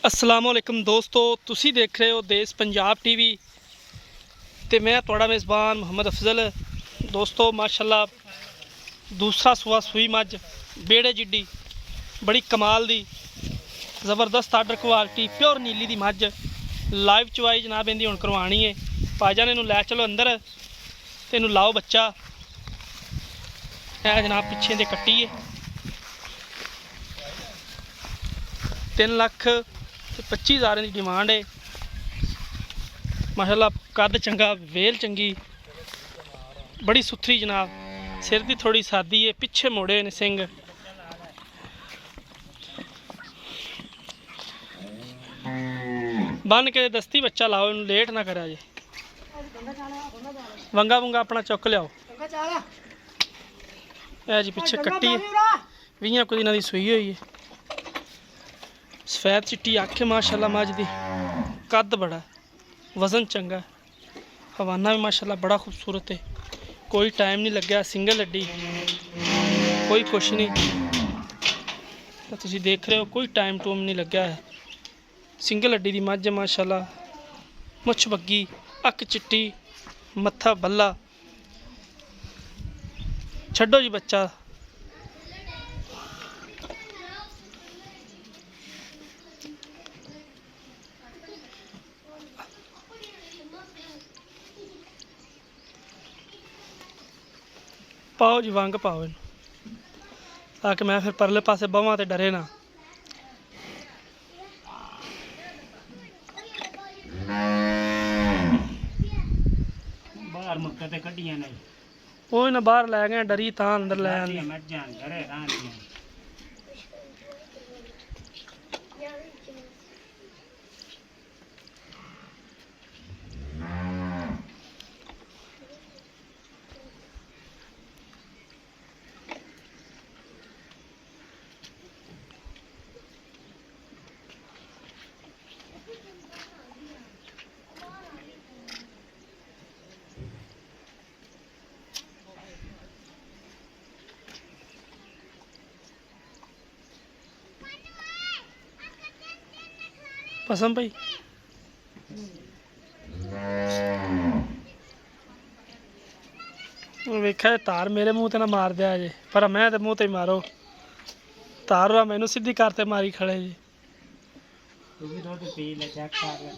अस्सलामुअलैकुम दोस्तों, तुसी देख रहे हो देश पंजाब टीवी ते मैं तुहाड़ा मेज़बान मोहम्मद अफजल। दोस्तों माशाल्लाह दूसरा सुआ सूई मझ बेड़े जिड्डी बड़ी कमाल दी ज़बरदस्त आर्डर क्वालिटी प्योर नीली दी मझ लाइव चवाई जनाब इंदी हुण करवानी है। भाईजान इनू लै चलो अंदर ते इनू लाओ बच्चा। है जनाब पिछे दे कट्टी है 3,25,000 की डिमांड है। माशाल्लाह कद चंगा, वेल चंगी, बड़ी सुथरी जनाब। सिर की थोड़ी सादी है, पिछे मोड़े ने सिंग। बन के दस्ती बच्चा लाओ, इन लेट ना करा जे। वंगा वंगा अपना चुक लियाओ। है जी पिछे कट्टी है, 20 कुछ दिनों की सूई हुई है। सफेद चिट्टी अख है माशाल्लाह मझ दी, कद बड़ा, वजन चंगा, हवाना भी माशाल्लाह बड़ा खूबसूरत है। कोई टाइम नहीं लग्या, सिंगल हड्डी, कोई कुछ नहीं। तो तुसी देख रहे हो कोई टाइम टूम नहीं लग्या है। सिंगल हड्डी दी मझ माशाल्लाह, मुछ बग्गी, अख चिट्टी, मत्था बल्ला। छड्डो जी बच्चा। पाओ जी वंग पाओ इन, ताकि मैं फिर परले पासे बवां ते डरे ना। बाहर मुक्के ते कड्डियां नहीं, वो इन्हें बाहर लै गए, डरी तां अंदर लै आंदी। मज्जां घरे रांदियां। पसंद भाई वेखा तार मेरे मुँह ते ना मार दिया जे, पर मैं तो मुँह ते मारो। तार रा मैनू सीधी करते मारी खड़े जी। तू भी रोटी पी ले, चेक कर ले।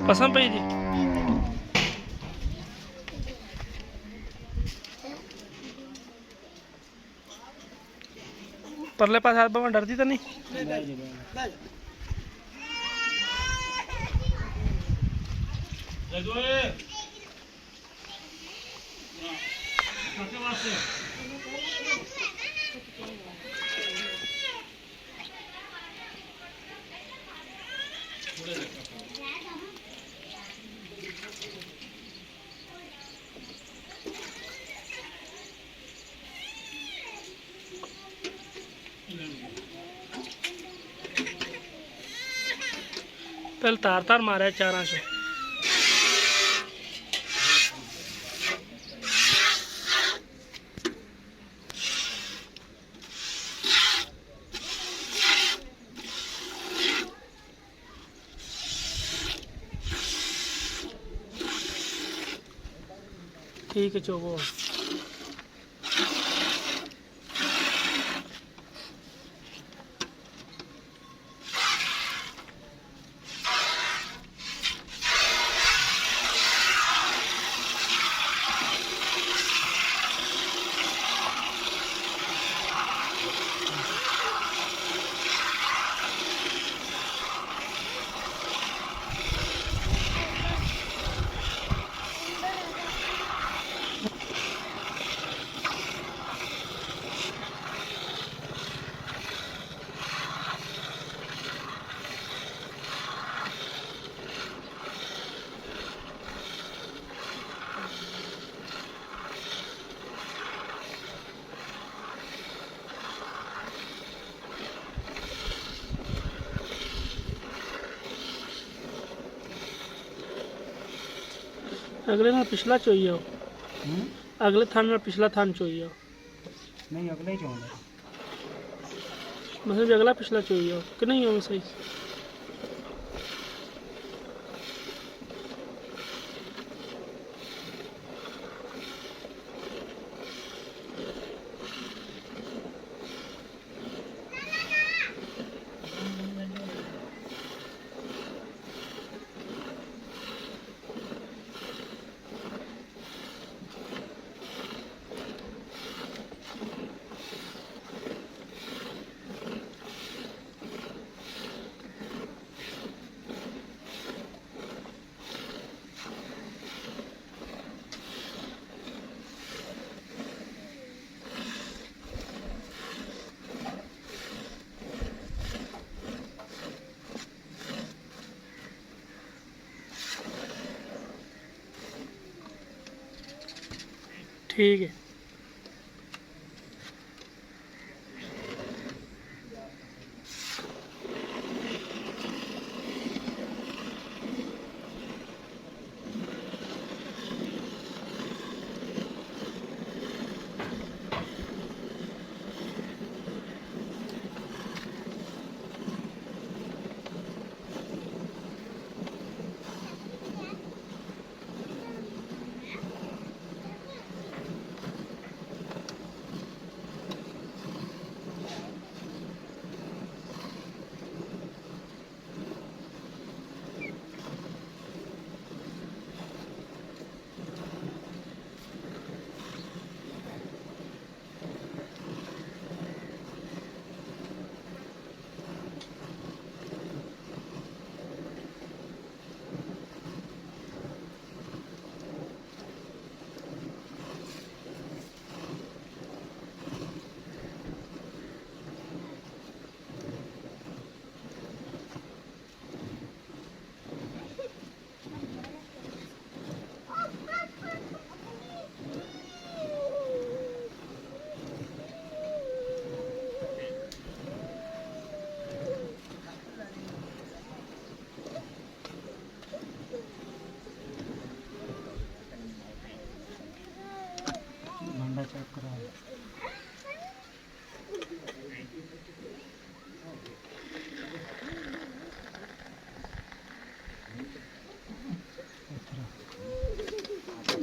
पसंद पई जी। परले पास हाथ बवा डरती तो नहीं। पहले तार तार मारा 400। ठीक है चोबो। ਅਗਲੇ ਨਾਲ ਪਿਛਲਾ ਚੋਈ ਆ ਉਹ। ਹੂੰ ਅਗਲੇ ਥਣ ਨਾਲ ਪਿਛਲਾ ਥਣ ਚੋਈ ਆ ਨਹੀਂ ਅਗਲੇ ਚੋਂਦਾ ਮਤਲਬ ਵੀ ਅਗਲਾ ਪਿਛਲਾ ਚੋਈ ਆ ਕਿ ਨਹੀਂ ਹੋਵੇ ਸਹੀ। ठीक है। मंडा चेक करा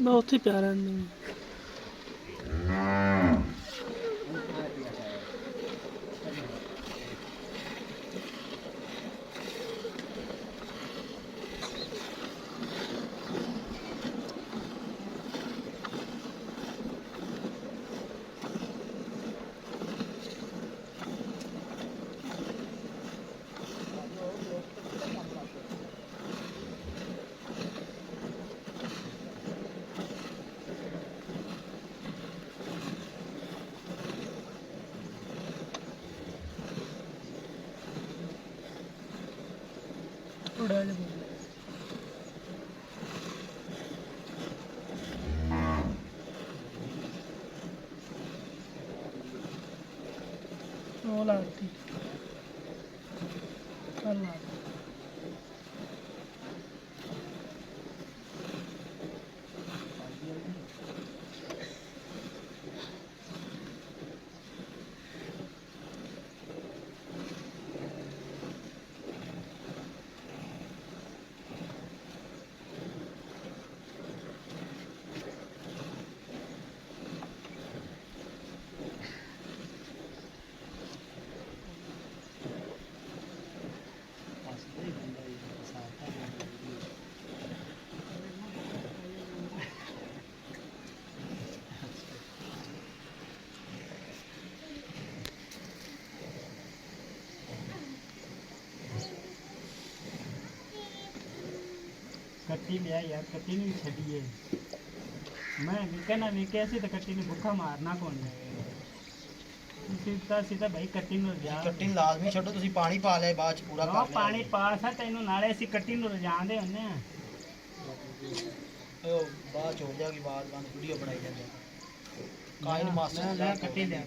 बहुत ही प्यारा नहीं। उड़ा ले वो लाती कर ला कट्टी लिया यार कट्टी नहीं छड़ी है मैं विके ना विके ऐसे तो कट्टी ने भूखा मारना कौन है सीधा सीधा भाई कट्टी ਨੂੰ ਰਜਾ ਕੱਟੀ ਨੂੰ ਲਾਜ਼ਮੀ ਛੱਡੋ ਤੁਸੀਂ ਪਾਣੀ ਪਾ ਲਿਆ ਬਾਅਦ ਚ ਪੂਰਾ ਕਰ ਲਿਆ ਪਾਣੀ ਪਾ ਸਾ ਤੈਨੂੰ ਨਾਲੇ ਅਸੀਂ ਕੱਟੀ ਨੂੰ ਰਜਾਉਂਦੇ ਹੁੰਦੇ ਆ ਉਹ ਬਾਅਦ ਚ ਹੋ ਜਾਏਗੀ ਬਾਅਦ ਬੰਦ ਵੀਡੀਓ ਬਣਾਈ ਜਾਂਦੇ ਕਾਇਨ ਮਾਸਟਰ ਲੈ ਕੱਟੀ ਲਿਆ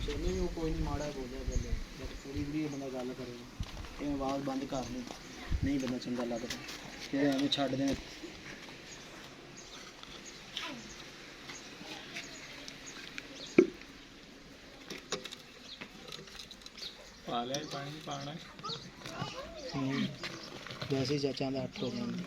ਚਲੋ ਉਹ ਕੋਈ ਨਹੀਂ ਮਾੜਾ ਬੋਲਿਆ ਜਦ ਪੂਰੀ ਵੀਡੀਓ ਬੰਦਾ ਗੱਲ ਕਰੇ ਇਹ ਆਵਾਜ਼ ਬੰਦ ਕਰ ਲਈ, ਨਹੀਂ ਬੰਦਾ ਚੰਗਾ ਲੱਗਦਾ, ਫਿਰ ਐਵੇਂ ਛੱਡ ਦੇ। ਪਾ ਲਿਆ ਪਾਣੀ ਪਾਣਾ। ਵੈਸੇ ਹੀ ਚਾਚਾ ਦਾ 8 ਹੋ ਜਾਂਦਾ।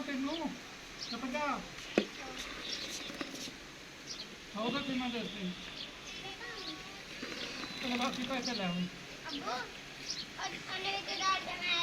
ਤੈਨੂੰ ਚਪਕਾ ਉਹਦਾ ਕਿੰਨਾ ਦੇ ਦਿੱਤੇ ਚਲ ਬਾਕੀ ਪੈਸੇ ਲੈ ਆਉਂ अबू और अने के दाल में